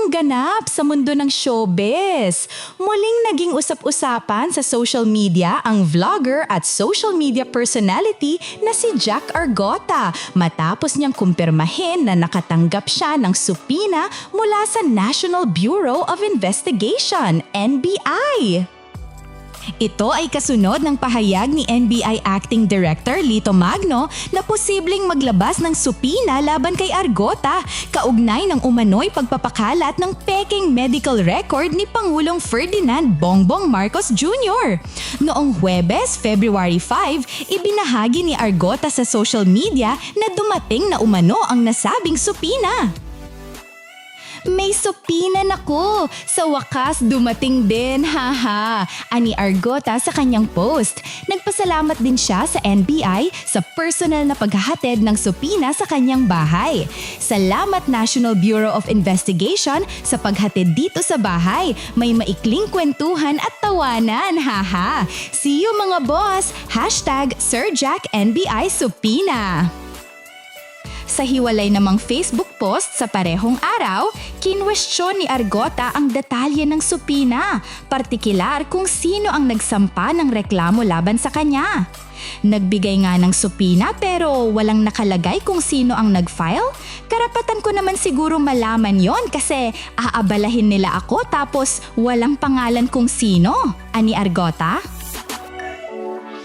ang ganap sa mundo ng showbiz? Muling naging usap-usapan sa social media ang vlogger at social media personality na si Jack Argota matapos niyang kumpirmahin na nakatanggap siya ng supina mula sa National Bureau of Investigation, NBI. Ito ay kasunod ng pahayag ni NBI Acting Director Lito Magno na posibleng maglabas ng supina laban kay Argota kaugnay ng umano'y pagpapakalat ng peking medical record ni Pangulong Ferdinand Bongbong Marcos Jr. Noong Huwebes, February 5, ibinahagi ni Argota sa social media na dumating na umano ang nasabing supina. May supinan ako! Sa wakas dumating din, haha! Ani Argota sa kanyang post. Nagpasalamat din siya sa NBI sa personal na paghahatid ng supina sa kanyang bahay. Salamat National Bureau of Investigation sa paghatid dito sa bahay. May maikling kwentuhan at tawanan, haha! See you mga boss! #SirJackNBI Supina. Sa hiwalay namang Facebook post sa parehong araw, kinwestiyon ni Argota ang detalye ng supina, partikular kung sino ang nagsampa ng reklamo laban sa kanya. Nagbigay nga ng supina pero walang nakalagay kung sino ang nag-file? Karapatan ko naman siguro malaman yon kasi aabalahin nila ako tapos walang pangalan kung sino, ani Argota.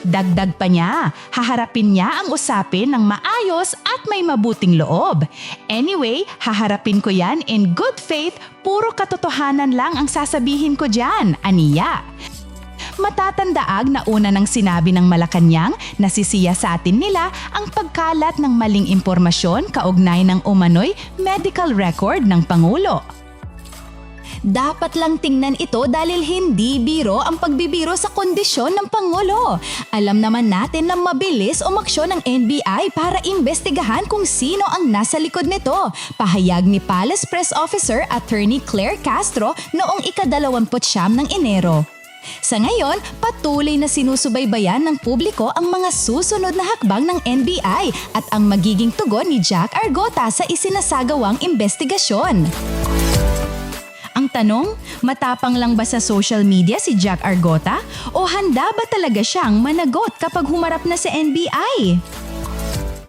Dagdag pa niya, haharapin niya ang usapin ng maayos at may mabuting loob. Anyway, haharapin ko yan in good faith, puro katotohanan lang ang sasabihin ko dyan, aniya. Matatandaag na una nang sinabi ng Malacanang na sisiyasatin nila ang pagkalat ng maling impormasyon kaugnay ng umano'y medical record ng Pangulo. Dapat lang tingnan ito dahil hindi biro ang pagbibiro sa kondisyon ng Pangulo. Alam naman natin na mabilis umaksyon ng NBI para imbestigahan kung sino ang nasa likod nito. Pahayag ni Palace Press Officer Attorney Claire Castro noong ika-29 ng Enero. Sa ngayon, patuloy na sinusubaybayan ng publiko ang mga susunod na hakbang ng NBI at ang magiging tugon ni Jack Argota sa isinasagawang investigasyon. Ang tanong, matapang lang ba sa social media si Jack Argota o handa ba talaga siyang managot kapag humarap na sa NBI?